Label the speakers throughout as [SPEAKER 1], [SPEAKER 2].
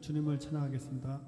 [SPEAKER 1] 주님을 찬양하겠습니다.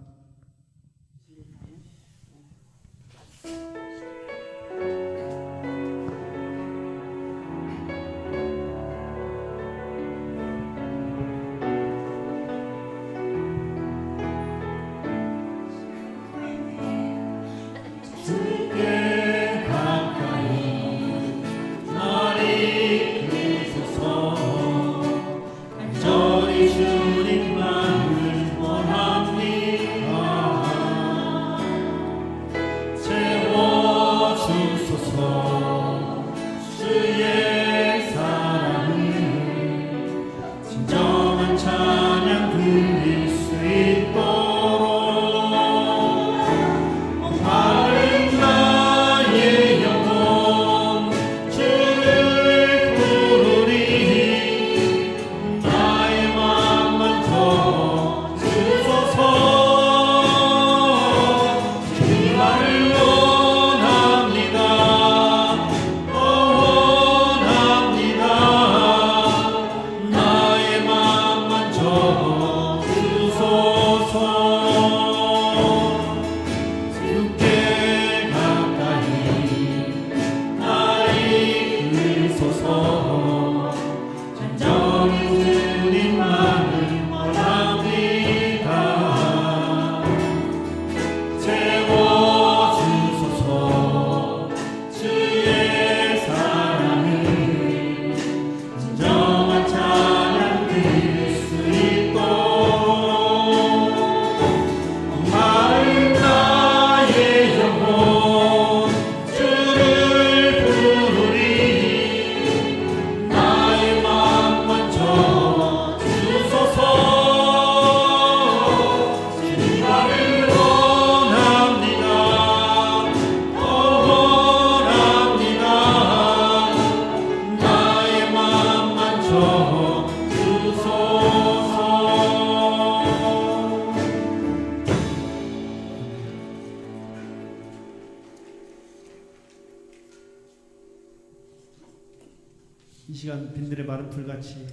[SPEAKER 1] 이 시간 빈들의 마른 풀같이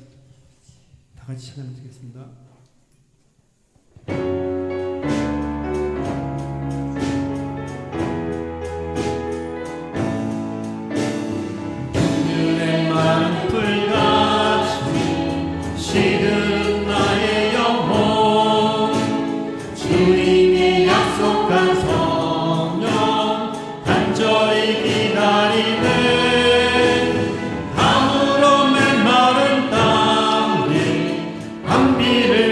[SPEAKER 1] 다 같이 찬양드리겠습니다. 빈들의 마른 풀같이 시든 나의 영혼 주님이 약속한 성령 간절히 기다리네.
[SPEAKER 2] 비를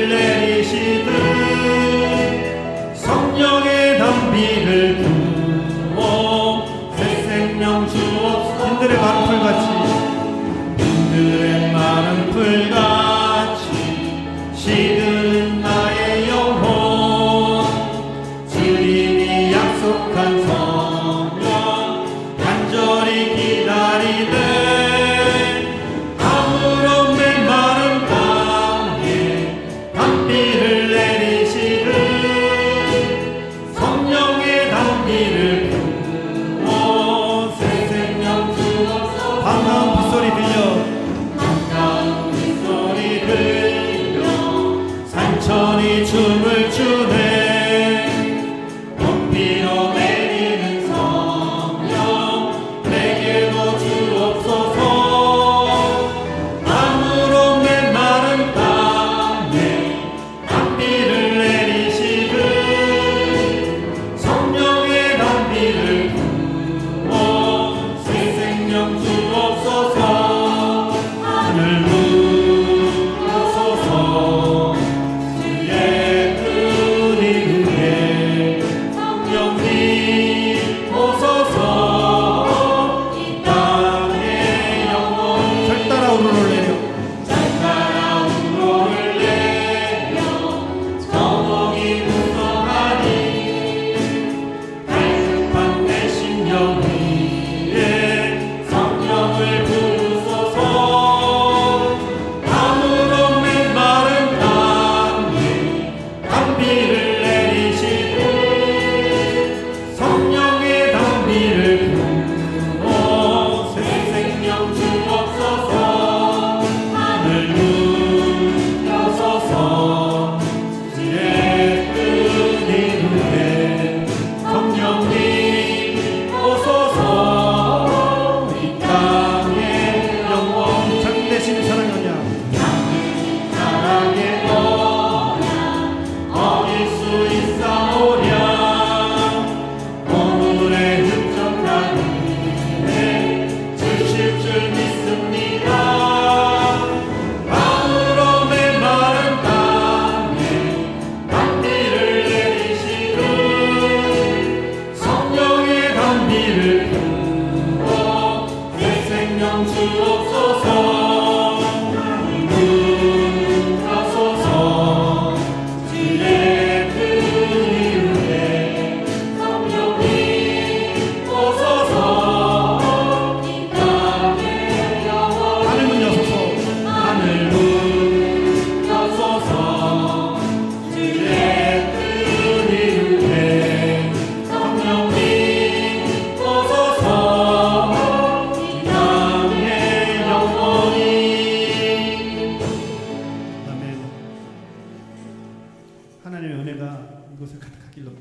[SPEAKER 1] 하나님의 은혜가 이곳에 가득하기를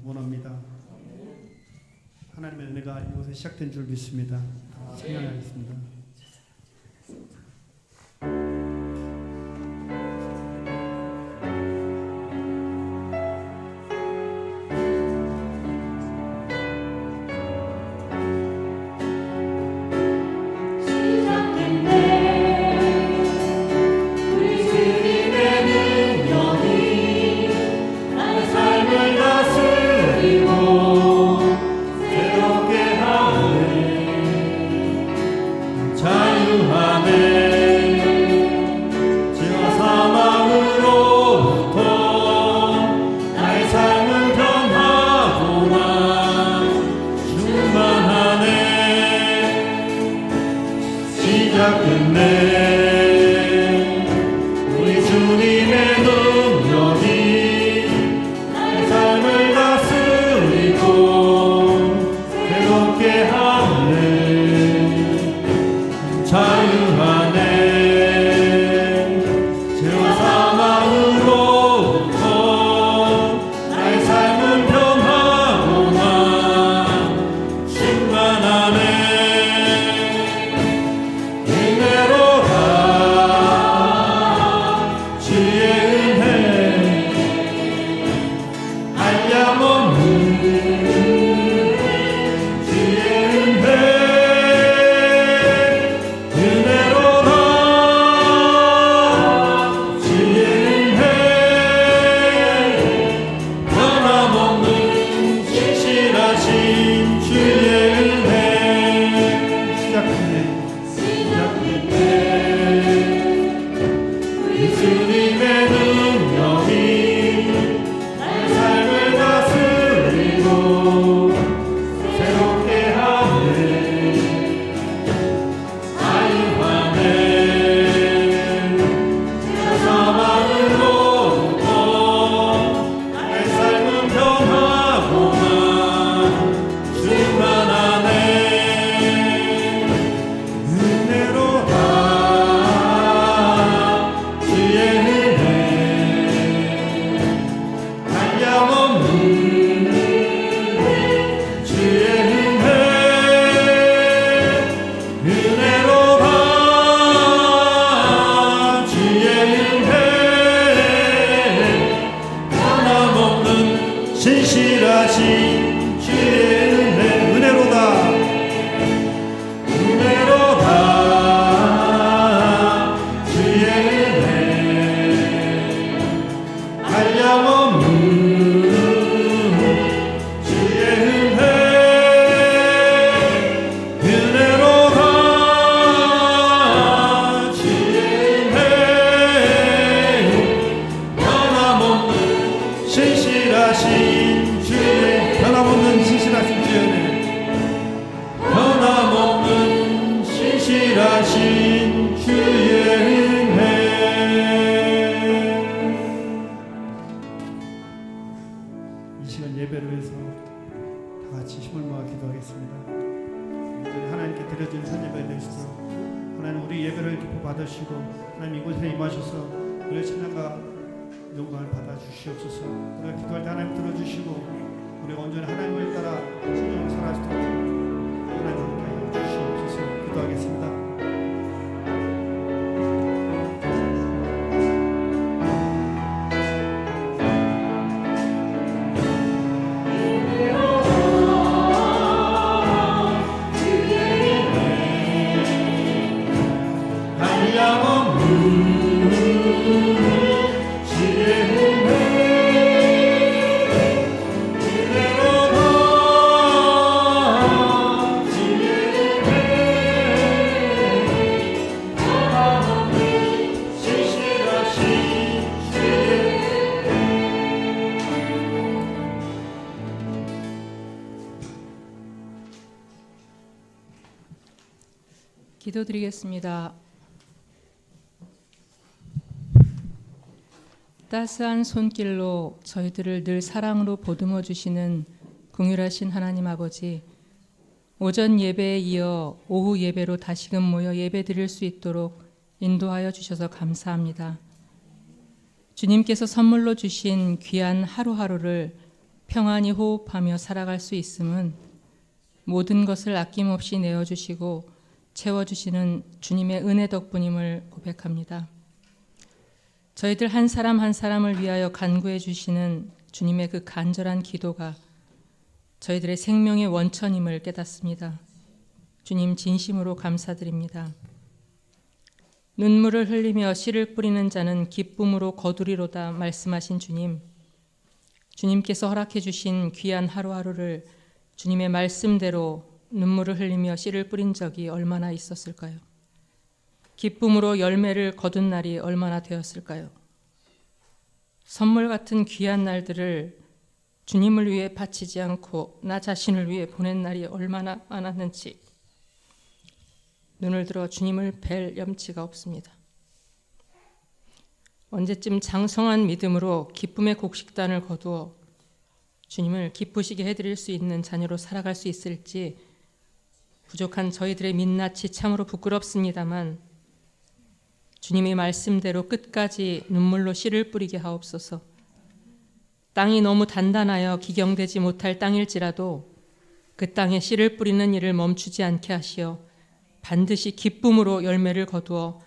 [SPEAKER 1] 원합니다. 하나님의 은혜가 이곳에 시작된 줄 믿습니다. 찬양하겠습니다.
[SPEAKER 2] 기도드리겠습니다. 따스한 손길로 저희들을 늘 사랑으로 보듬어 주시는 긍휼하신 하나님 아버지, 오전 예배에 이어 오후 예배로 다시금 모여 예배 드릴 수 있도록 인도하여 주셔서 감사합니다. 주님께서 선물로 주신 귀한 하루하루를 평안히 호흡하며 살아갈 수 있음은 모든 것을 아낌없이 내어주시고 채워주시는 주님의 은혜 덕분임을 고백합니다. 저희들 한 사람 한 사람을 위하여 간구해 주시는 주님의 그 간절한 기도가 저희들의 생명의 원천임을 깨닫습니다. 주님 진심으로 감사드립니다. 눈물을 흘리며 씨를 뿌리는 자는 기쁨으로 거두리로다 말씀하신 주님, 주님께서 허락해 주신 귀한 하루하루를 주님의 말씀대로 눈물을 흘리며 씨를 뿌린 적이 얼마나 있었을까요? 기쁨으로 열매를 거둔 날이 얼마나 되었을까요? 선물 같은 귀한 날들을 주님을 위해 바치지 않고 나 자신을 위해 보낸 날이 얼마나 많았는지 눈을 들어 주님을 뵐 염치가 없습니다. 언제쯤 장성한 믿음으로 기쁨의 곡식단을 거두어 주님을 기쁘시게 해드릴 수 있는 자녀로 살아갈 수 있을지 부족한 저희들의 민낯이 참으로 부끄럽습니다만 주님의 말씀대로 끝까지 눈물로 씨를 뿌리게 하옵소서. 땅이 너무 단단하여 기경되지 못할 땅일지라도 그 땅에 씨를 뿌리는 일을 멈추지 않게 하시어 반드시 기쁨으로 열매를 거두어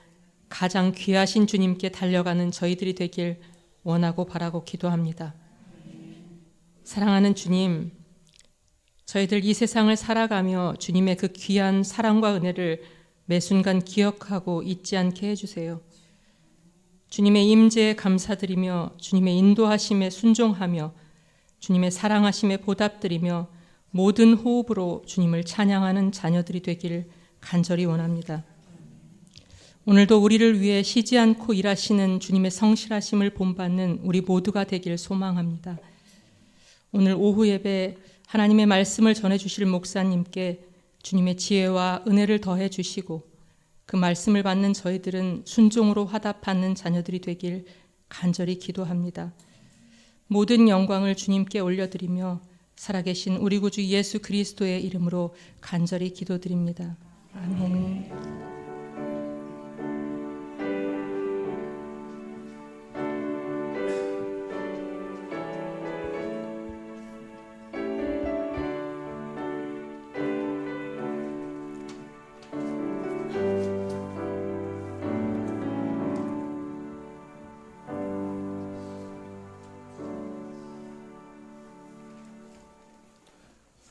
[SPEAKER 2] 가장 귀하신 주님께 달려가는 저희들이 되길 원하고 바라고 기도합니다. 사랑하는 주님, 저희들 이 세상을 살아가며 주님의 그 귀한 사랑과 은혜를 매 순간 기억하고 잊지 않게 해주세요. 주님의 임재에 감사드리며 주님의 인도하심에 순종하며 주님의 사랑하심에 보답드리며 모든 호흡으로 주님을 찬양하는 자녀들이 되길 간절히 원합니다. 오늘도 우리를 위해 쉬지 않고 일하시는 주님의 성실하심을 본받는 우리 모두가 되길 소망합니다. 오늘 오후 예배 하나님의 말씀을 전해주실 목사님께 주님의 지혜와 은혜를 더해 주시고 그 말씀을 받는 저희들은 순종으로 화답받는 자녀들이 되길 간절히 기도합니다. 모든 영광을 주님께 올려드리며 살아계신 우리 구주 예수 그리스도의 이름으로 간절히 기도드립니다. 아멘.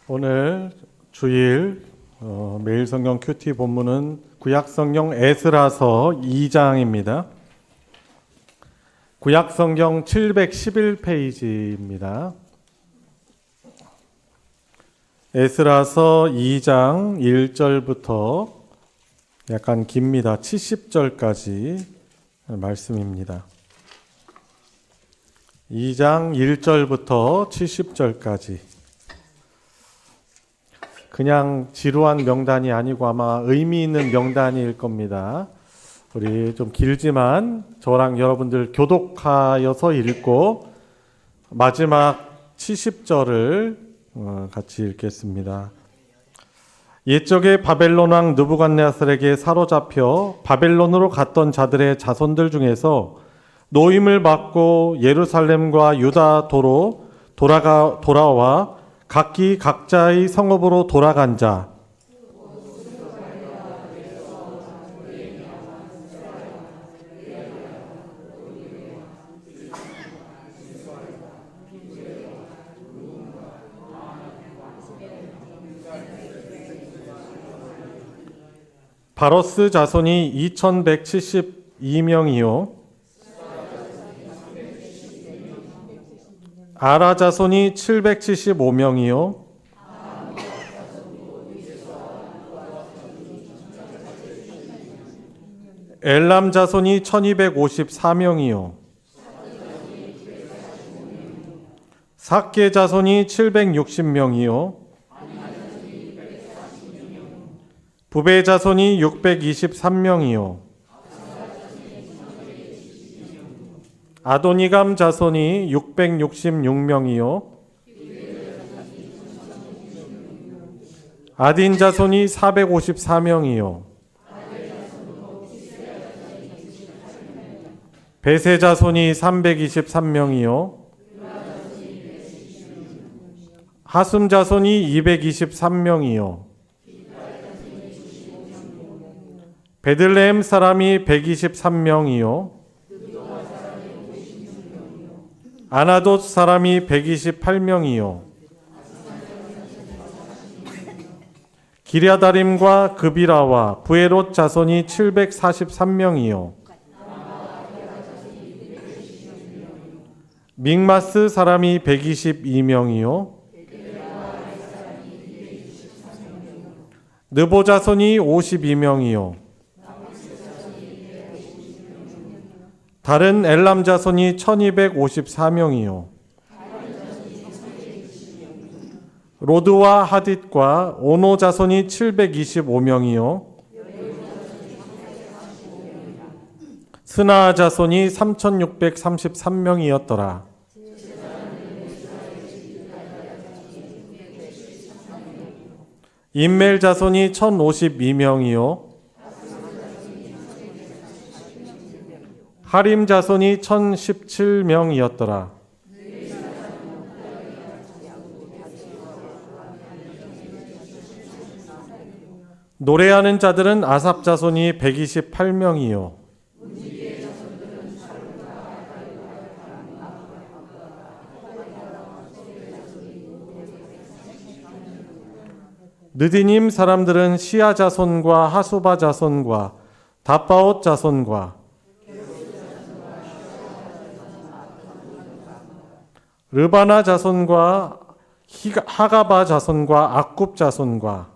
[SPEAKER 3] 오늘 주일 매일 성경 큐티 본문은 구약 성경 에스라서 2장입니다. 구약 성경 711페이지입니다. 에스라서 2장 1절부터 약간 깁니다. 70절까지 말씀입니다. 2장 1절부터 70절까지. 그냥 지루한 명단이 아니고 아마 의미 있는 명단일 겁니다. 우리 좀 길지만 저랑 여러분들 교독하여서 읽고 마지막 70절을 같이 읽겠습니다. 옛적에 바벨론 왕 느부갓네살에게 사로잡혀 바벨론으로 갔던 자들의 자손들 중에서 노임을 받고 예루살렘과 유다도로 돌아와 각기 각자의 성읍으로 돌아간 자, 바로스 자손이 2172명이요 아라 자손이 775명이요 엘람 자손이 1254명이요 삭게 자손이 760명이요 부베 자손이 623명이요 아도니감 자손이 666명이요 아딘 자손이 454명이요 베세 자손이 323명이요. 하숨 자손이 223명이요. 베들레헴 사람이 123명이요. 아나돗 사람이 128명이요. 기랴다림과 그비라와 부에롯 자손이 743명이요. 믹마스 사람이 122명이요. 느보 자손이 52명이요. 다른 엘람 자손이 1254명이요. 로드와 하딧과 오노 자손이 725명이요. 스나아 자손이 3633명이었더라. 임멜 자손이 1052명이요. 하림 자손이 1017명이었더라. 노래하는 자들은 아삽 자손이 128명이요. 느디님 사람들은 시아 자손과 하수바 자손과 다바옷 자손과 르바나 자손과 하가바 자손과 악굽 자손과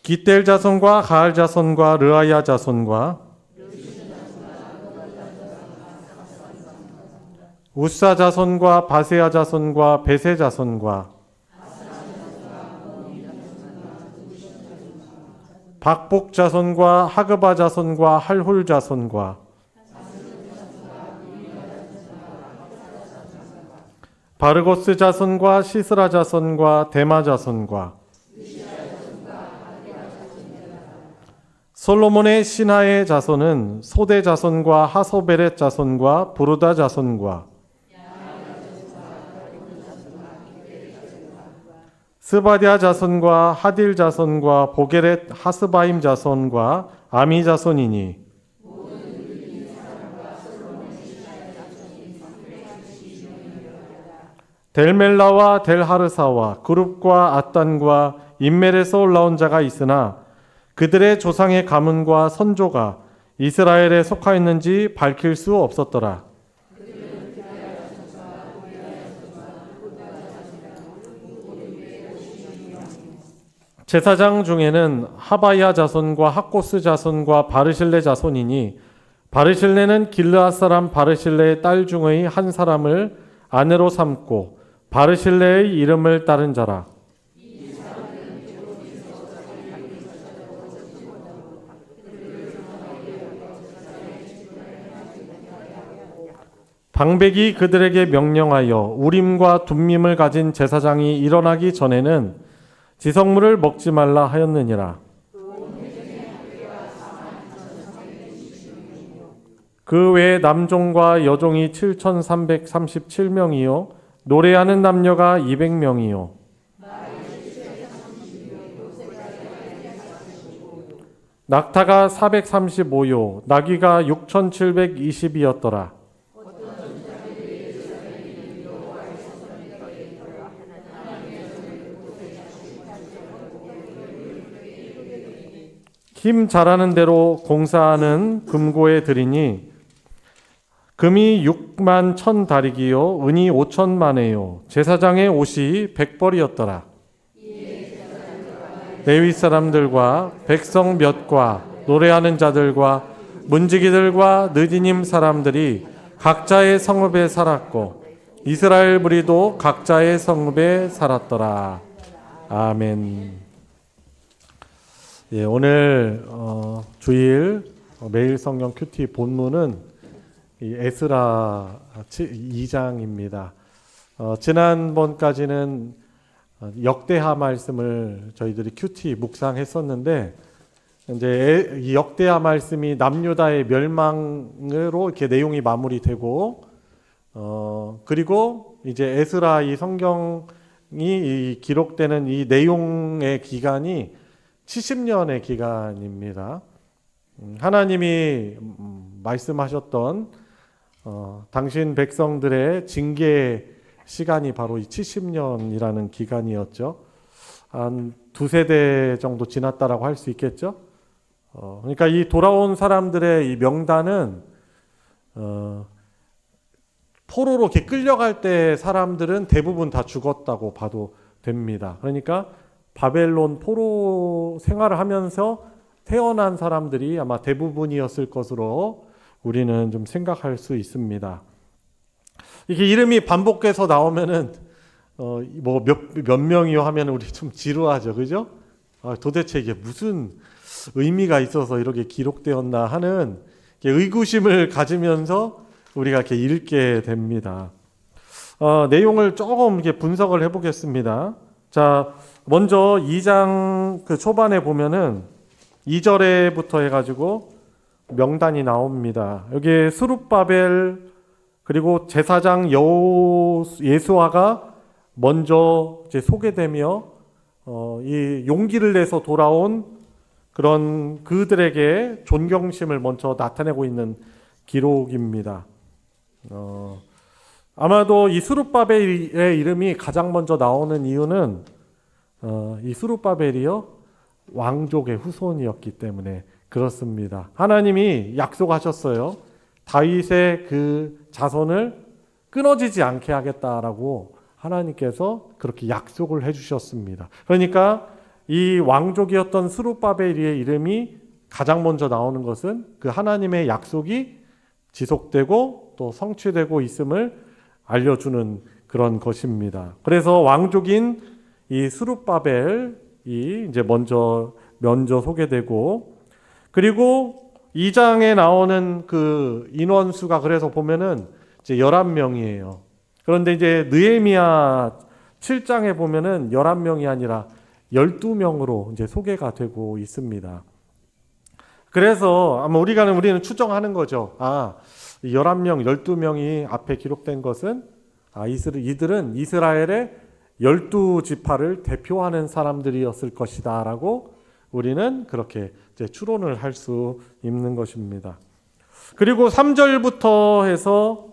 [SPEAKER 3] 기델 자손과 가알 자손과 르아야 자손과 우사 자손과 바세아 자손과 베세 자손과 박복 자손과 하그바 자손과 할훌 자손과 바르고스 자손과 시스라 자손과 데마 자손과 솔로몬의 신하의 자손은 소대 자손과 하소베렛 자손과 부르다 자손과 스바디아 자손과 하딜 자손과 보게렛 하스바임 자손과 아미 자손이니 델멜라와 델하르사와 그룹과 앗단과 인멜에서 올라온 자가 있으나 그들의 조상의 가문과 선조가 이스라엘에 속하였는지 밝힐 수 없었더라. 제사장 중에는 하바야 자손과 학고스 자손과 바르실레 자손이니 바르실레는 길르앗 사람 바르실레의 딸 중의 한 사람을 아내로 삼고 바르실레의 이름을 따른 자라. 방백이 그들에게 명령하여 우림과 둠밈을 가진 제사장이 일어나기 전에는 지성물을 먹지 말라 하였느니라. 그 외에 남종과 여종이 7,337명이요 노래하는 남녀가 200명이요 낙타가 435요 나귀가 6,720이었더라. 힘 잘하는 대로 공사하는 금고에 드리니 금이 6만 1,000다리기요 은이 5천만에요 제사장의 옷이 100벌이었더라. 레위 사람들과 백성 몇과 노래하는 자들과 문지기들과 느디님 사람들이 각자의 성읍에 살았고 이스라엘 무리도 각자의 성읍에 살았더라. 아멘. 예, 오늘 주일 매일 성경 큐티 본문은 이 에스라 2장입니다. 지난번까지는 역대하 말씀을 저희들이 큐티 묵상했었는데 이제 이 역대하 말씀이 남유다의 멸망으로 이렇게 내용이 마무리되고, 그리고 이제 에스라 이 성경이 이 기록되는 이 내용의 기간이 70년의 기간입니다. 하나님이 말씀하셨던 당신 백성들의 징계 시간이 바로 이 70년이라는 기간이었죠. 한 두세 대 정도 지났다라고 할 수 있겠죠. 그러니까 이 돌아온 사람들의 이 명단은 포로로 이렇게 끌려갈 때 사람들은 대부분 다 죽었다고 봐도 됩니다. 그러니까 바벨론 포로 생활을 하면서 태어난 사람들이 아마 대부분이었을 것으로 우리는 좀 생각할 수 있습니다. 이게 이름이 반복해서 나오면은 뭐 몇 명이요 하면 우리 좀 지루하죠, 그죠? 도대체 이게 무슨 의미가 있어서 이렇게 기록되었나 하는 의구심을 가지면서 우리가 이렇게 읽게 됩니다. 내용을 조금 이렇게 분석을 해보겠습니다. 자, 먼저 2장 그 초반에 보면은 2절에부터 해가지고 명단이 나옵니다. 여기 스룹바벨 그리고 제사장 예수아가 먼저 이제 소개되며 이 용기를 내서 돌아온 그런 그들에게 존경심을 먼저 나타내고 있는 기록입니다. 아마도 이 스룹바벨의 이름이 가장 먼저 나오는 이유는 이 스룹바벨이요 왕족의 후손이었기 때문에 그렇습니다. 하나님이 약속하셨어요. 다윗의 그 자손을 끊어지지 않게 하겠다라고 하나님께서 그렇게 약속을 해주셨습니다. 그러니까 이 왕족이었던 스룹바벨의 이름이 가장 먼저 나오는 것은 그 하나님의 약속이 지속되고 또 성취되고 있음을 알려주는 그런 것입니다. 그래서 왕족인 이 스룹바벨이 이제 먼저 소개되고, 그리고 2장에 나오는 그 인원수가 그래서 보면은 이제 11명이에요. 그런데 이제 느헤미야 7장에 보면은 11명이 아니라 12명으로 이제 소개가 되고 있습니다. 그래서 아마 우리는 추정하는 거죠. 11명, 12명이 앞에 기록된 것은 이들은 이스라엘의 12지파를 대표하는 사람들이었을 것이다 라고 우리는 그렇게 이제 추론을 할 수 있는 것입니다. 그리고 3절부터 해서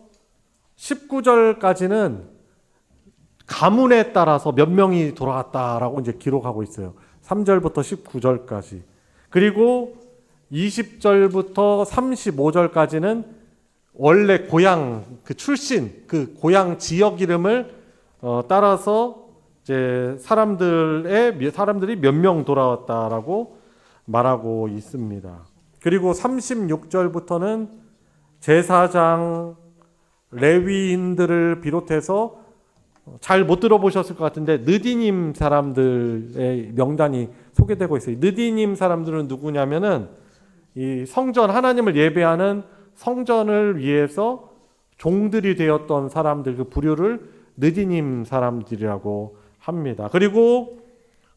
[SPEAKER 3] 19절까지는 가문에 따라서 몇 명이 돌아갔다라고 이제 기록하고 있어요. 3절부터 19절까지. 그리고 20절부터 35절까지는 원래 고향 그 출신 그 고향 지역 이름을 따라서 이제 사람들이 몇 명 돌아왔다라고 말하고 있습니다. 그리고 36절부터는 제사장 레위인들을 비롯해서 잘 못 들어보셨을 것 같은데 느디님 사람들의 명단이 소개되고 있어요. 느디님 사람들은 누구냐면은 이 성전 하나님을 예배하는 성전을 위해서 종들이 되었던 사람들 그 부류를 느디님 사람들이라고 합니다.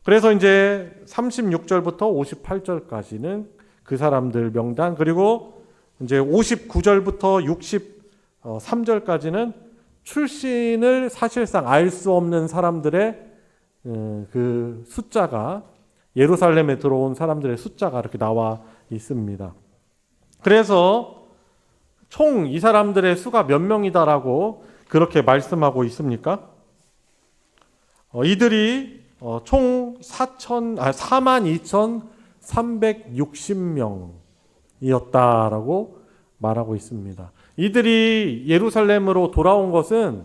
[SPEAKER 3] 그래서 이제 36절부터 58절까지는 그 사람들 명단, 그리고 이제 59절부터 63절까지는 출신을 사실상 알 수 없는 사람들의 그 숫자가 예루살렘에 들어온 사람들의 숫자가 이렇게 나와 있습니다. 그래서 총 이 사람들의 수가 몇 명이다라고 그렇게 말씀하고 있습니까? 이들이 총 42,360명이었다라고 말하고 있습니다. 이들이 예루살렘으로 돌아온 것은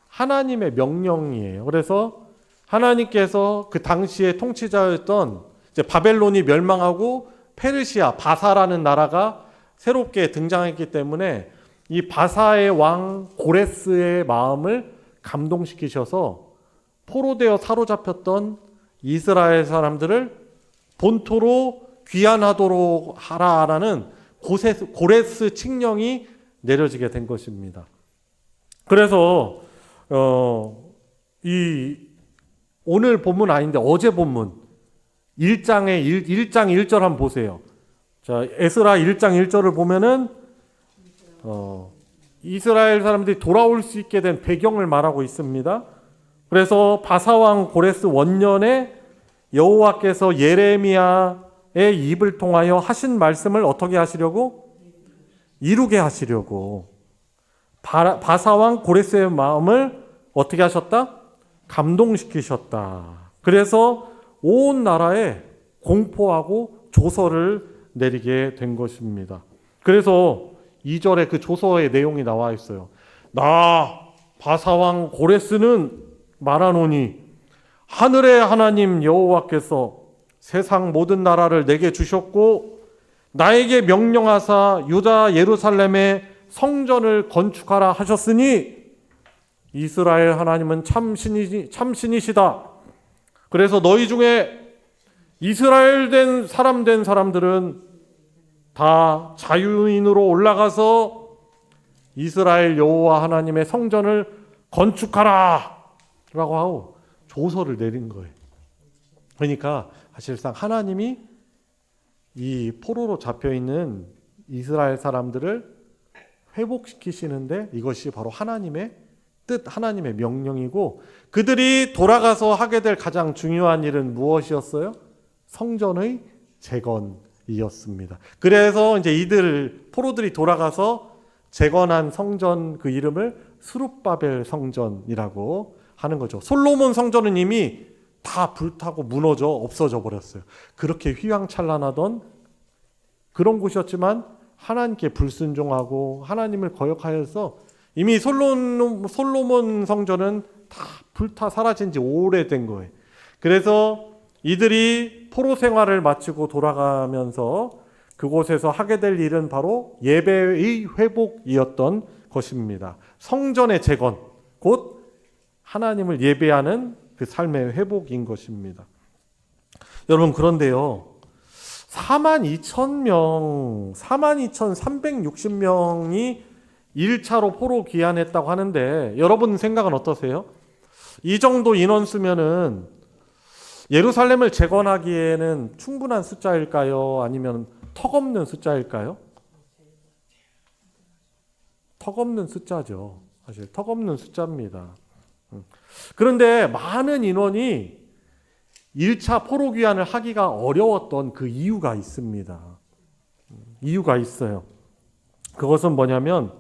[SPEAKER 3] 하나님의 명령이에요. 그래서 하나님께서 그 당시의 통치자였던 이제 바벨론이 멸망하고 페르시아, 바사라는 나라가 새롭게 등장했기 때문에 이 바사의 왕 고레스의 마음을 감동시키셔서 포로되어 사로잡혔던 이스라엘 사람들을 본토로 귀환하도록 하라라는 고레스 칙령이 내려지게 된 것입니다. 그래서 이 오늘 본문 아닌데 어제 본문 1장의 1장 1절 한번 보세요. 자, 에스라 1장 1절을 보면은 이스라엘 사람들이 돌아올 수 있게 된 배경을 말하고 있습니다. 그래서 바사왕 고레스 원년에 여호와께서 예레미야의 입을 통하여 하신 말씀을 어떻게 하시려고? 이루게 하시려고. 바사왕 고레스의 마음을 어떻게 하셨다? 감동시키셨다. 그래서 온 나라에 공포하고 조서를 내리게 된 것입니다. 그래서 2절에 그 조서의 내용이 나와 있어요. 나 바사왕 고레스는 말하노니 하늘의 하나님 여호와께서 세상 모든 나라를 내게 주셨고 나에게 명령하사 유다 예루살렘에 성전을 건축하라 하셨으니 이스라엘 하나님은 참신이시다. 그래서 너희 중에 이스라엘 된 사람들은 다 자유인으로 올라가서 이스라엘 여호와 하나님의 성전을 건축하라 라고 하고 조서를 내린 거예요. 그러니까 사실상 하나님이 이 포로로 잡혀있는 이스라엘 사람들을 회복시키시는데 이것이 바로 하나님의 뜻, 하나님의 명령이고 그들이 돌아가서 하게 될 가장 중요한 일은 무엇이었어요? 성전의 재건이었습니다. 그래서 이제 포로들이 돌아가서 재건한 성전 그 이름을 스룹바벨 성전이라고 하는 거죠. 솔로몬 성전은 이미 다 불타고 무너져 없어져 버렸어요. 그렇게 휘황찬란하던 그런 곳이었지만 하나님께 불순종하고 하나님을 거역하여서 이미 솔로몬 성전은 다 불타 사라진 지 오래된 거예요. 그래서 이들이 포로 생활을 마치고 돌아가면서 그곳에서 하게 될 일은 바로 예배의 회복이었던 것입니다. 성전의 재건, 곧 하나님을 예배하는 그 삶의 회복인 것입니다. 여러분 그런데요. 42,360명이 1차로 포로 귀환했다고 하는데 여러분 생각은 어떠세요? 이 정도 인원수면은 예루살렘을 재건하기에는 충분한 숫자일까요? 아니면 턱없는 숫자일까요? 턱없는 숫자죠. 사실 턱없는 숫자입니다. 그런데 많은 인원이 1차 포로 귀환을 하기가 어려웠던 그 이유가 있습니다. 이유가 있어요. 그것은 뭐냐면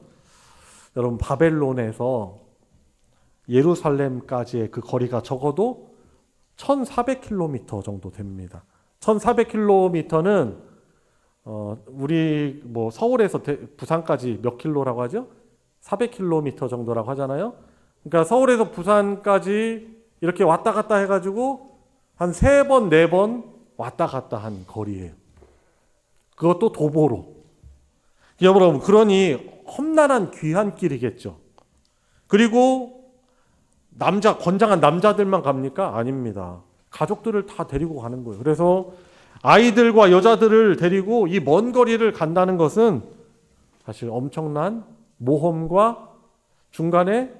[SPEAKER 3] 여러분 바벨론에서 예루살렘까지의 그 거리가 적어도 1400km 정도 됩니다. 1400km는 우리 뭐 서울에서 부산까지 몇 킬로라고 하죠? 400km 정도라고 하잖아요. 그러니까 서울에서 부산까지 이렇게 왔다 갔다 해가지고 한 3번, 4번 왔다 갔다 한 거리예요. 그것도 도보로. 여러분, 그러니 험난한 귀환길이겠죠. 그리고 건장한 남자들만 갑니까? 아닙니다. 가족들을 다 데리고 가는 거예요. 그래서 아이들과 여자들을 데리고 이 먼 거리를 간다는 것은 사실 엄청난 모험과 중간에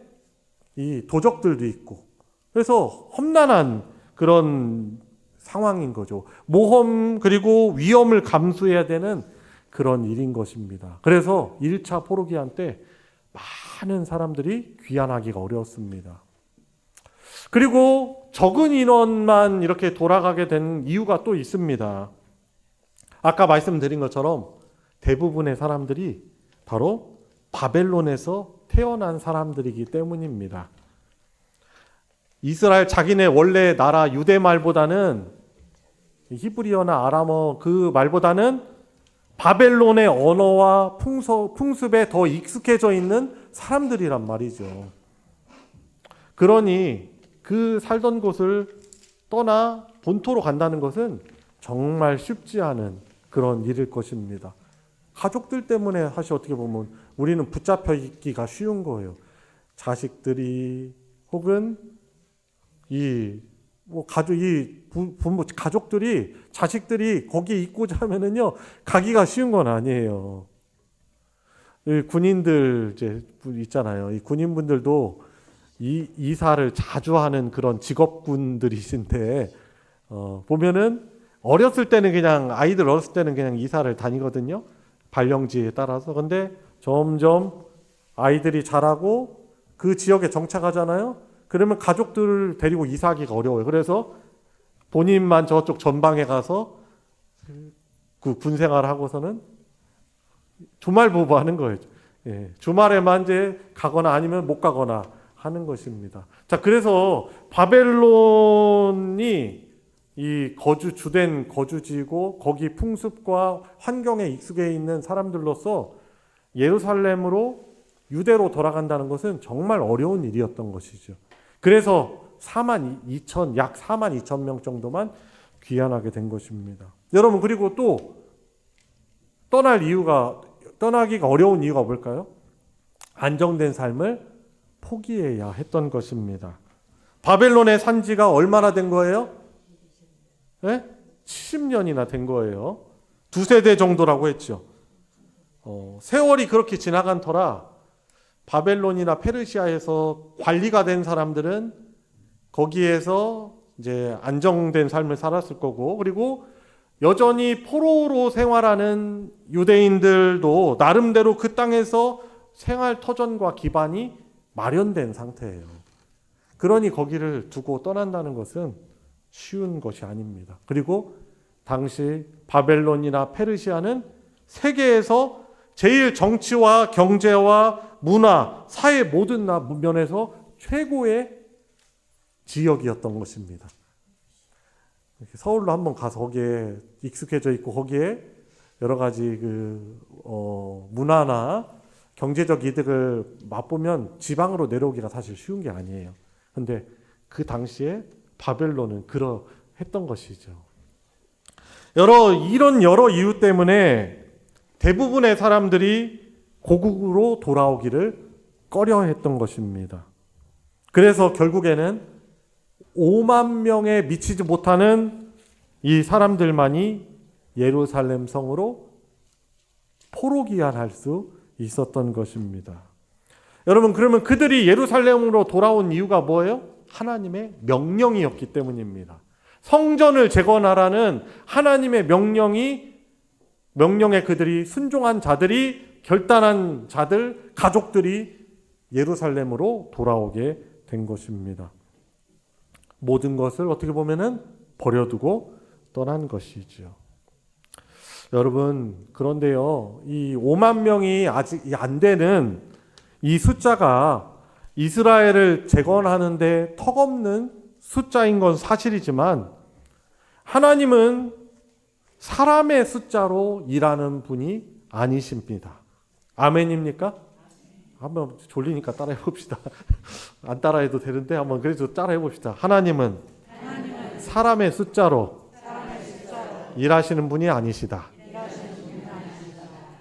[SPEAKER 3] 이 도적들도 있고 그래서 험난한 그런 상황인 거죠. 모험 그리고 위험을 감수해야 되는 그런 일인 것입니다. 그래서 1차 포로 귀환 때 많은 사람들이 귀환하기가 어려웠습니다. 그리고 적은 인원만 이렇게 돌아가게 된 이유가 또 있습니다. 아까 말씀드린 것처럼 대부분의 사람들이 바로 바벨론에서 태어난 사람들이기 때문입니다. 이스라엘 자기네 원래 나라 유대 말보다는 히브리어나 아람어 그 말보다는 바벨론의 언어와 풍습에 더 익숙해져 있는 사람들이란 말이죠. 그러니 그 살던 곳을 떠나 본토로 간다는 것은 정말 쉽지 않은 그런 일일 것입니다. 가족들 때문에 사실 어떻게 보면 우리는 붙잡혀 있기가 쉬운 거예요. 자식들이 혹은 가족들이 자식들이 거기에 있고자 하면은요 가기가 쉬운 건 아니에요. 군인들 이제 있잖아요. 이 군인분들도 이사를 자주 하는 그런 직업군들이신데 보면은 아이들 어렸을 때는 그냥 이사를 다니거든요. 발령지에 따라서. 근데 점점 아이들이 자라고 그 지역에 정착하잖아요. 그러면 가족들을 데리고 이사하기가 어려워요. 그래서 본인만 저쪽 전방에 가서 그 군 생활하고서는 주말 부부하는 거예요. 예, 주말에만 이제 가거나 아니면 못 가거나 하는 것입니다. 자, 그래서 바벨론이 이 주된 거주지고 거기 풍습과 환경에 익숙해 있는 사람들로서 예루살렘으로 유대로 돌아간다는 것은 정말 어려운 일이었던 것이죠. 그래서 약 4만 2천 명 정도만 귀환하게 된 것입니다. 여러분, 그리고 또 떠나기가 어려운 이유가 뭘까요? 안정된 삶을 포기해야 했던 것입니다. 바벨론의 산지가 얼마나 된 거예요? 네? 70년이나 된 거예요. 2세대 정도라고 했죠. 세월이 그렇게 지나간 터라 바벨론이나 페르시아에서 관리가 된 사람들은 거기에서 이제 안정된 삶을 살았을 거고, 그리고 여전히 포로로 생활하는 유대인들도 나름대로 그 땅에서 생활 터전과 기반이 마련된 상태예요. 그러니 거기를 두고 떠난다는 것은 쉬운 것이 아닙니다. 그리고 당시 바벨론이나 페르시아는 세계에서 제일 정치와 경제와 문화, 사회 모든 면에서 최고의 지역이었던 것입니다. 서울로 한번 가서 거기에 익숙해져 있고 거기에 여러 가지 문화나 경제적 이득을 맛보면 지방으로 내려오기가 사실 쉬운 게 아니에요. 근데 그 당시에 바벨론은 그러했던 것이죠. 이런 여러 이유 때문에 대부분의 사람들이 고국으로 돌아오기를 꺼려했던 것입니다. 그래서 결국에는 5만 명에 미치지 못하는 이 사람들만이 예루살렘 성으로 포로 귀환할 수 있었던 것입니다. 여러분, 그러면 그들이 예루살렘으로 돌아온 이유가 뭐예요? 하나님의 명령이었기 때문입니다. 성전을 재건하라는 하나님의 명령에 그들이 순종한 자들이, 결단한 자들, 가족들이 예루살렘으로 돌아오게 된 것입니다. 모든 것을 어떻게 보면은 버려두고 떠난 것이죠. 여러분, 그런데요, 이 5만 명이 아직 안 되는 이 숫자가 이스라엘을 재건하는데 턱없는 숫자인 건 사실이지만 하나님은 사람의 숫자로 일하는 분이 아니십니다. 아멘입니까? 한번 졸리니까 따라해 봅시다. 안 따라해도 되는데 한번 그래도 따라해 봅시다. 하나님은 사람의 숫자로 일하시는 분이 아니시다.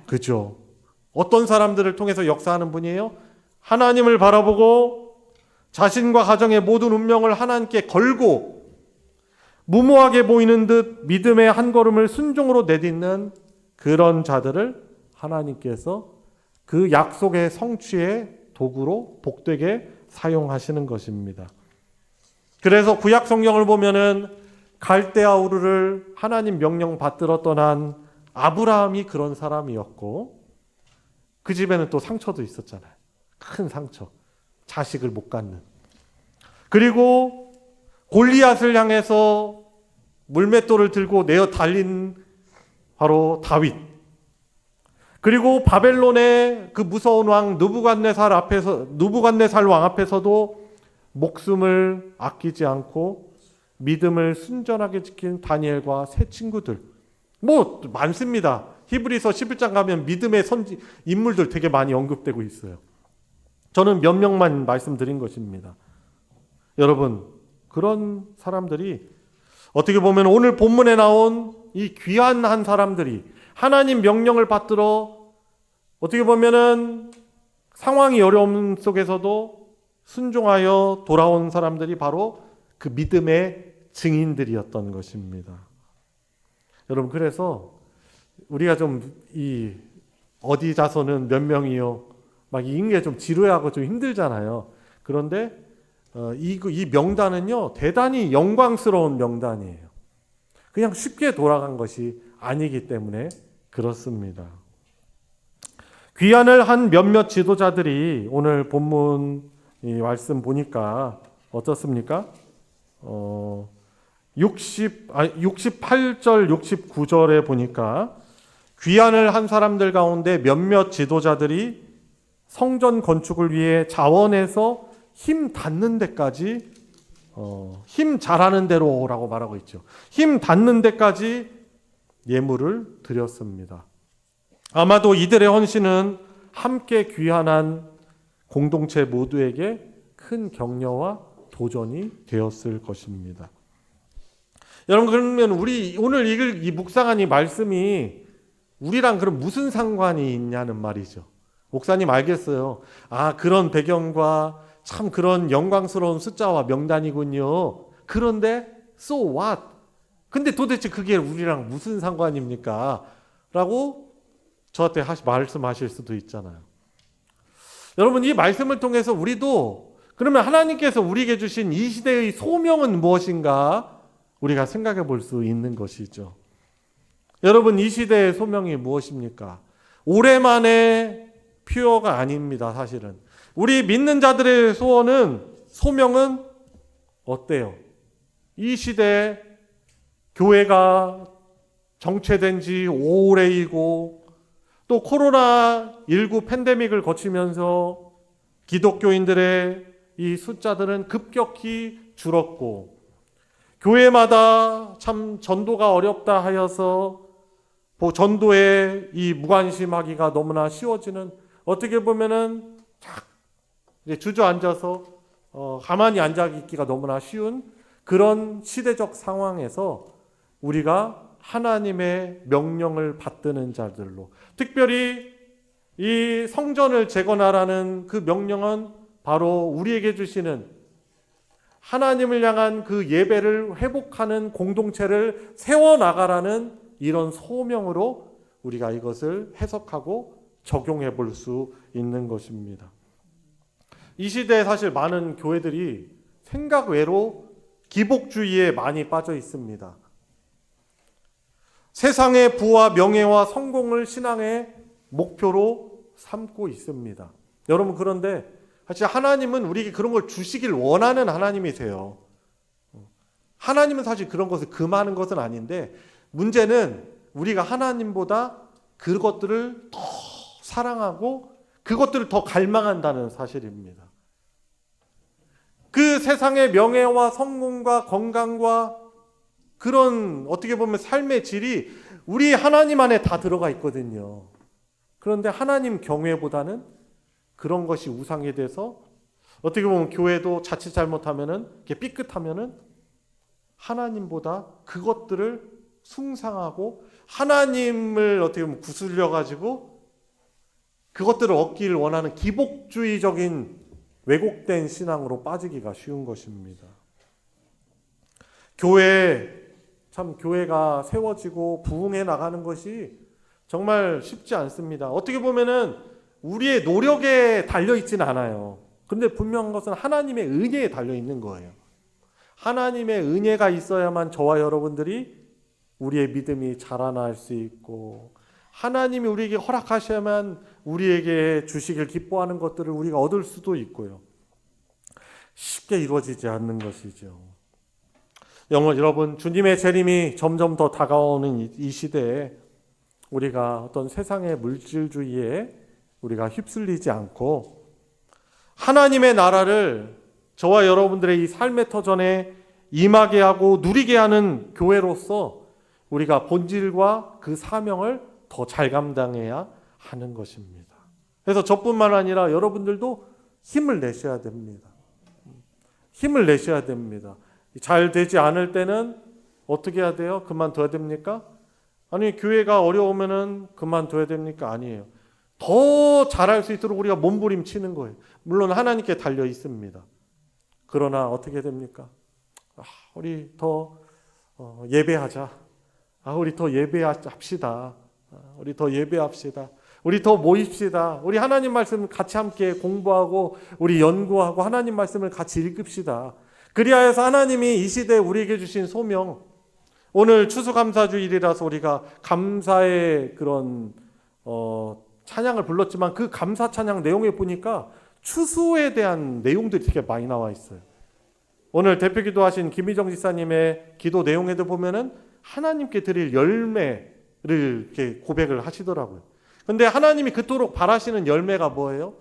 [SPEAKER 3] 그죠? 어떤 사람들을 통해서 역사하는 분이에요? 하나님을 바라보고 자신과 가정의 모든 운명을 하나님께 걸고 무모하게 보이는 듯 믿음의 한 걸음을 순종으로 내딛는 그런 자들을 하나님께서 그 약속의 성취의 도구로 복되게 사용하시는 것입니다. 그래서 구약 성경을 보면은 갈대아 우르를 하나님 명령 받들어 떠난 아브라함이 그런 사람이었고, 그 집에는 또 상처도 있었잖아요. 큰 상처. 자식을 못 갖는. 그리고 골리앗을 향해서 물맷돌을 들고 내어 달린 바로 다윗. 그리고 바벨론의 그 무서운 왕 느부갓네살 왕 앞에서도 목숨을 아끼지 않고 믿음을 순전하게 지킨 다니엘과 세 친구들. 뭐 많습니다. 히브리서 11장 가면 믿음의 인물들 되게 많이 언급되고 있어요. 저는 몇 명만 말씀드린 것입니다. 여러분, 그런 사람들이 어떻게 보면 오늘 본문에 나온 이 귀한 사람들이 하나님 명령을 받들어 어떻게 보면은 상황이 어려움 속에서도 순종하여 돌아온 사람들이 바로 그 믿음의 증인들이었던 것입니다. 여러분, 그래서 우리가 좀 어디 자손은 몇 명이요, 막 이런 게 좀 지루하고 좀 힘들잖아요. 그런데 이 명단은요 대단히 영광스러운 명단이에요. 그냥 쉽게 돌아간 것이 아니기 때문에 그렇습니다. 귀환을 한 몇몇 지도자들이 오늘 본문 이 말씀 보니까 어떻습니까? 68절, 69절에 보니까 귀환을 한 사람들 가운데 몇몇 지도자들이 성전 건축을 위해 자원해서 힘 닿는 데까지 힘 잘하는 대로라고 말하고 있죠. 힘 닿는 데까지 예물을 드렸습니다. 아마도 이들의 헌신은 함께 귀환한 공동체 모두에게 큰 격려와 도전이 되었을 것입니다. 여러분, 그러면 우리 오늘 읽을 이 묵상한 이 말씀이 우리랑 그럼 무슨 상관이 있냐는 말이죠. 목사님 알겠어요. 그런 배경과 참 그런 영광스러운 숫자와 명단이군요. 그런데 so what? 근데 도대체 그게 우리랑 무슨 상관입니까? 라고 저한테 말씀하실 수도 있잖아요. 여러분, 이 말씀을 통해서 우리도 그러면 하나님께서 우리에게 주신 이 시대의 소명은 무엇인가 우리가 생각해 볼 수 있는 것이죠. 여러분, 이 시대의 소명이 무엇입니까? 오랜만에 퓨어가 아닙니다. 사실은 우리 믿는 자들의 소명은 어때요? 이 시대에 교회가 정체된 지 오래이고 또 코로나19 팬데믹을 거치면서 기독교인들의 이 숫자들은 급격히 줄었고 교회마다 참 전도가 어렵다 하여서 전도에 이 무관심하기가 너무나 쉬워지는, 어떻게 보면은 이제 주저앉아서 가만히 앉아 있기가 너무나 쉬운 그런 시대적 상황에서 우리가 하나님의 명령을 받드는 자들로, 특별히 이 성전을 재건하라는 그 명령은 바로 우리에게 주시는 하나님을 향한 그 예배를 회복하는 공동체를 세워나가라는 이런 소명으로 우리가 이것을 해석하고 적용해 볼 수 있는 것입니다. 이 시대에 사실 많은 교회들이 생각 외로 기복주의에 많이 빠져 있습니다. 세상의 부와 명예와 성공을 신앙의 목표로 삼고 있습니다. 여러분, 그런데 사실 하나님은 우리에게 그런 걸 주시길 원하는 하나님이세요. 하나님은 사실 그런 것을 금하는 것은 아닌데, 문제는 우리가 하나님보다 그것들을 더 사랑하고 그것들을 더 갈망한다는 사실입니다. 그 세상의 명예와 성공과 건강과 그런 어떻게 보면 삶의 질이 우리 하나님 안에 다 들어가 있거든요. 그런데 하나님 경외보다는 그런 것이 우상이 돼서 어떻게 보면 교회도 자칫 잘못하면은 이렇게 삐끗하면은 하나님보다 그것들을 숭상하고 하나님을 어떻게 보면 구슬려 가지고 그것들을 얻기를 원하는 기복주의적인 왜곡된 신앙으로 빠지기가 쉬운 것입니다. 교회가 세워지고 부흥해 나가는 것이 정말 쉽지 않습니다. 어떻게 보면은 우리의 노력에 달려 있지는 않아요. 그런데 분명한 것은 하나님의 은혜에 달려 있는 거예요. 하나님의 은혜가 있어야만 저와 여러분들이 우리의 믿음이 자라날 수 있고, 하나님이 우리에게 허락하셔야만 우리에게 주시길 기뻐하는 것들을 우리가 얻을 수도 있고요. 쉽게 이루어지지 않는 것이죠. 여러분, 주님의 재림이 점점 더 다가오는 이 시대에 우리가 어떤 세상의 물질주의에 우리가 휩쓸리지 않고 하나님의 나라를 저와 여러분들의 이 삶의 터전에 임하게 하고 누리게 하는 교회로서 우리가 본질과 그 사명을 더 잘 감당해야 하는 것입니다. 그래서 저뿐만 아니라 여러분들도 힘을 내셔야 됩니다. 힘을 내셔야 됩니다. 잘 되지 않을 때는 어떻게 해야 돼요? 그만둬야 됩니까? 아니, 교회가 어려우면은 그만둬야 됩니까? 아니에요. 더 잘할 수 있도록 우리가 몸부림치는 거예요. 물론 하나님께 달려 있습니다. 그러나 어떻게 됩니까? 우리 더 예배하자. 우리 더 예배합시다. 우리 더 예배합시다. 우리 더 모입시다. 우리 하나님 말씀 같이 함께 공부하고 우리 연구하고 하나님 말씀을 같이 읽읍시다. 그리하여서 하나님이 이 시대에 우리에게 주신 소명, 오늘 추수감사주일이라서 우리가 감사의 그런 찬양을 불렀지만 그 감사 찬양 내용에 보니까 추수에 대한 내용들이 되게 많이 나와 있어요. 오늘 대표기도 하신 김희정 지사님의 기도 내용에도 보면은 하나님께 드릴 열매를 이렇게 고백을 하시더라고요. 근데 하나님이 그토록 바라시는 열매가 뭐예요?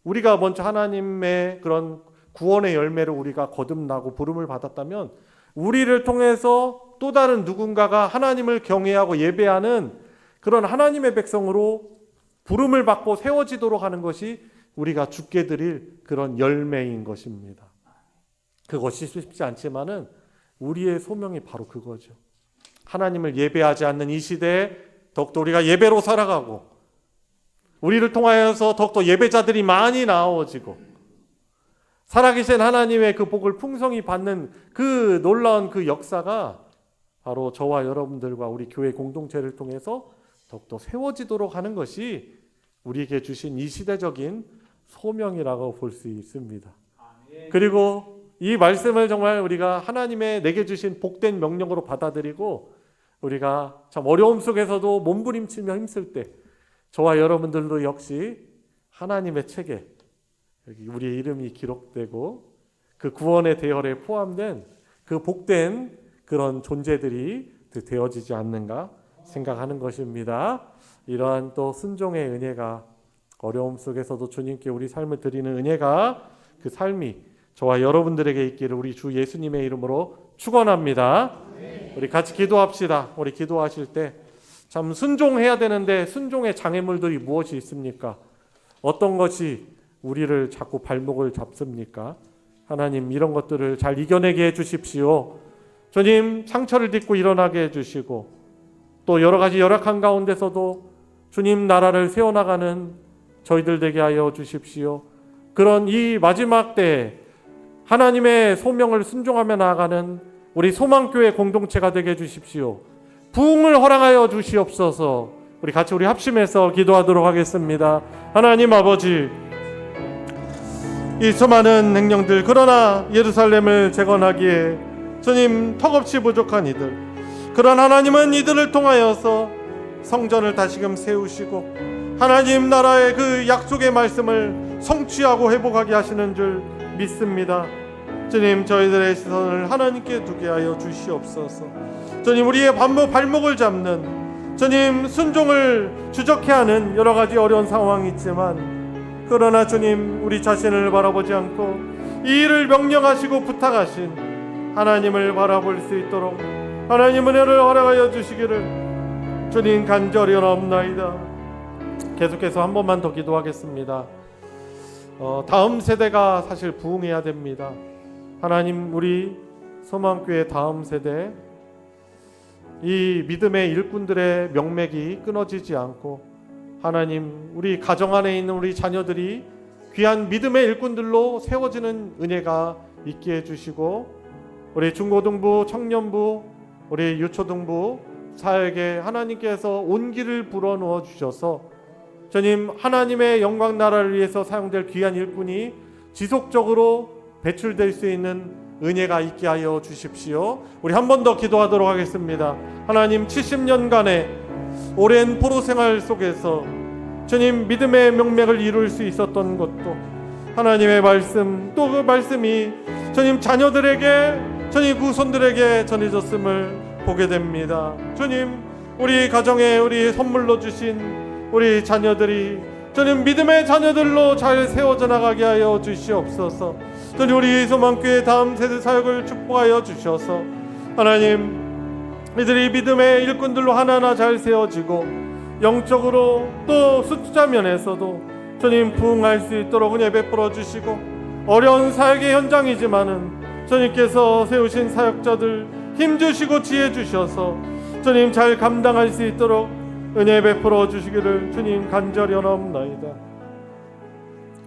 [SPEAKER 3] 우리가 먼저 하나님의 그런 구원의 열매를 우리가 거듭나고 부름을 받았다면 우리를 통해서 또 다른 누군가가 하나님을 경외하고 예배하는 그런 하나님의 백성으로 부름을 받고 세워지도록 하는 것이 우리가 주께 드릴 그런 열매인 것입니다. 그것이 쉽지 않지만은 우리의 소명이 바로 그거죠. 하나님을 예배하지 않는 이 시대에 더욱더 우리가 예배로 살아가고 우리를 통하여서 더욱더 예배자들이 많이 나아지고 살아계신 하나님의 그 복을 풍성히 받는 그 놀라운 그 역사가 바로 저와 여러분들과 우리 교회 공동체를 통해서 더욱더 세워지도록 하는 것이 우리에게 주신 이 시대적인 소명이라고 볼 수 있습니다. 그리고 이 말씀을 정말 우리가 하나님의 내게 주신 복된 명령으로 받아들이고 우리가 참 어려움 속에서도 몸부림치며 힘쓸 때 저와 여러분들도 역시 하나님의 책에 여기 우리의 이름이 기록되고 그 구원의 대열에 포함된 그 복된 그런 존재들이 되어지지 않는가 생각하는 것입니다. 이러한 또 순종의 은혜가 어려움 속에서도 주님께 우리 삶을 드리는 은혜가 그 삶이 저와 여러분들에게 있기를 우리 주 예수님의 이름으로 축원합니다. 우리 같이 기도합시다. 우리 기도하실 때 참 순종해야 되는데 순종의 장애물들이 무엇이 있습니까? 어떤 것이 우리를 자꾸 발목을 잡습니까? 하나님 이런 것들을 잘 이겨내게 해주십시오. 주님 상처를 딛고 일어나게 해주시고 또 여러 가지 열악한 가운데서도 주님 나라를 세워나가는 저희들 되게 하여 주십시오. 그런 이 마지막 때에 하나님의 소명을 순종하며 나아가는 우리 소망교회 공동체가 되게 해주십시오. 부흥을 허락하여 주시옵소서. 우리 같이 우리 합심해서 기도하도록 하겠습니다. 하나님 아버지, 이 수많은 행령들 그러나 예루살렘을 재건하기에 주님 턱없이 부족한 이들, 그런 하나님은 이들을 통하여서 성전을 다시금 세우시고 하나님 나라의 그 약속의 말씀을 성취하고 회복하게 하시는 줄 믿습니다. 주님 저희들의 시선을 하나님께 두게 하여 주시옵소서. 주님 우리의 발목을 잡는 주님 순종을 주저케 하는 여러 가지 어려운 상황이 있지만 그러나 주님 우리 자신을 바라보지 않고 이 일을 명령하시고 부탁하신 하나님을 바라볼 수 있도록 하나님 은혜를 허락하여 주시기를 주님 간절히 원하옵나이다. 계속해서 한 번만 더 기도하겠습니다. 다음 세대가 사실 부흥해야 됩니다. 하나님 우리 소망교회 다음 세대 이 믿음의 일꾼들의 명맥이 끊어지지 않고 하나님 우리 가정 안에 있는 우리 자녀들이 귀한 믿음의 일꾼들로 세워지는 은혜가 있게 해주시고 우리 중고등부, 청년부, 우리 유초등부 사역에 하나님께서 온기를 불어넣어 주셔서 주님 하나님의 영광 나라를 위해서 사용될 귀한 일꾼이 지속적으로 배출될 수 있는 은혜가 있게 하여 주십시오. 우리 한 번 더 기도하도록 하겠습니다. 하나님 70년간의 오랜 포로 생활 속에서 주님 믿음의 명맥을 이룰 수 있었던 것도 하나님의 말씀 또 그 말씀이 주님 자녀들에게 주님 후손들에게 전해졌음을 보게 됩니다. 주님 우리 가정에 우리 선물로 주신 우리 자녀들이 주님 믿음의 자녀들로 잘 세워져 나가게 하여 주시옵소서. 주님 우리 소망교회 다음 세대 사역을 축복하여 주셔서 하나님 이들이 믿음의 일꾼들로 하나하나 잘 세워지고 영적으로 또 숫자 면에서도 주님 부흥할 수 있도록 은혜 베풀어 주시고 어려운 사역의 현장이지만은 주님께서 세우신 사역자들 힘주시고 지혜 주셔서 주님 잘 감당할 수 있도록 은혜 베풀어 주시기를 주님 간절히 원하옵나이다.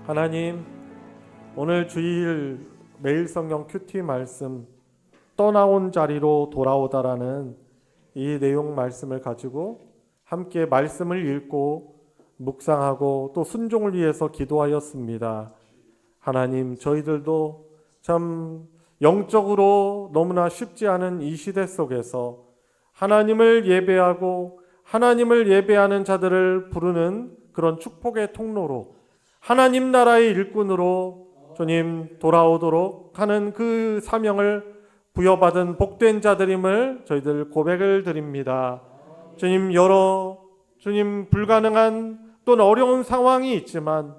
[SPEAKER 3] 하나님 오늘 주일 매일 성경 큐티 말씀 떠나온 자리로 돌아오다라는 이 내용 말씀을 가지고 함께 말씀을 읽고 묵상하고 또 순종을 위해서 기도하였습니다. 하나님 저희들도 참 영적으로 너무나 쉽지 않은 이 시대 속에서 하나님을 예배하고 하나님을 예배하는 자들을 부르는 그런 축복의 통로로 하나님 나라의 일꾼으로 주님 돌아오도록 하는 그 사명을 부여받은 복된 자들임을 저희들 고백을 드립니다. 주님, 주님 불가능한 또는 어려운 상황이 있지만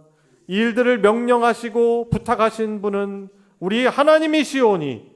[SPEAKER 3] 이 일들을 명령하시고 부탁하신 분은 우리 하나님이시오니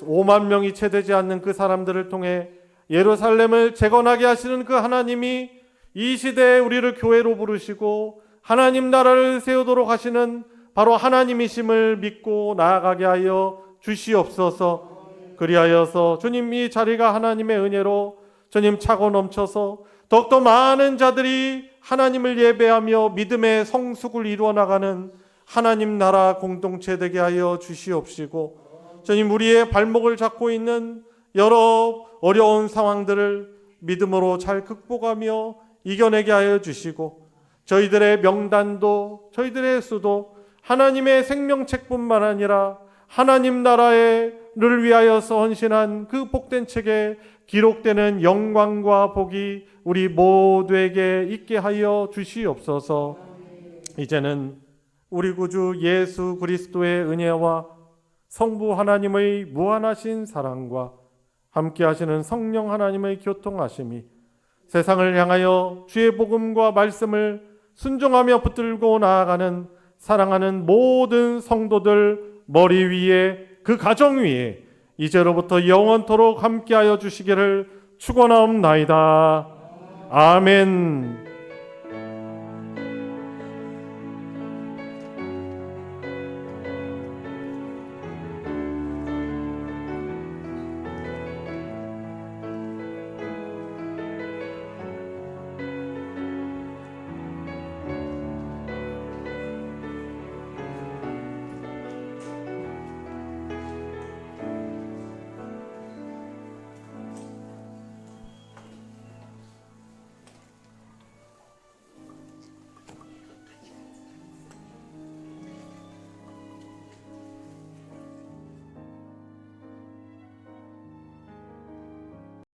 [SPEAKER 3] 5만 명이 채 되지 않는 그 사람들을 통해 예루살렘을 재건하게 하시는 그 하나님이 이 시대에 우리를 교회로 부르시고 하나님 나라를 세우도록 하시는 바로 하나님이심을 믿고 나아가게 하여 주시옵소서. 그리하여서 주님 이 자리가 하나님의 은혜로 주님 차고 넘쳐서 더욱더 많은 자들이 하나님을 예배하며 믿음의 성숙을 이루어 나가는 하나님 나라 공동체 되게 하여 주시옵시고 주님 우리의 발목을 잡고 있는 여러 어려운 상황들을 믿음으로 잘 극복하며 이겨내게 하여 주시고 저희들의 명단도 저희들의 수도 하나님의 생명책뿐만 아니라 하나님 나라를 위하여서 헌신한 그 복된 책에 기록되는 영광과 복이 우리 모두에게 있게 하여 주시옵소서. 이제는 우리 구주 예수 그리스도의 은혜와 성부 하나님의 무한하신 사랑과 함께 하시는 성령 하나님의 교통하심이 세상을 향하여 주의 복음과 말씀을 순종하며 붙들고 나아가는 사랑하는 모든 성도들 머리 위에 그 가정 위에 이제로부터 영원토록 함께하여 주시기를 축원하옵나이다. 아멘.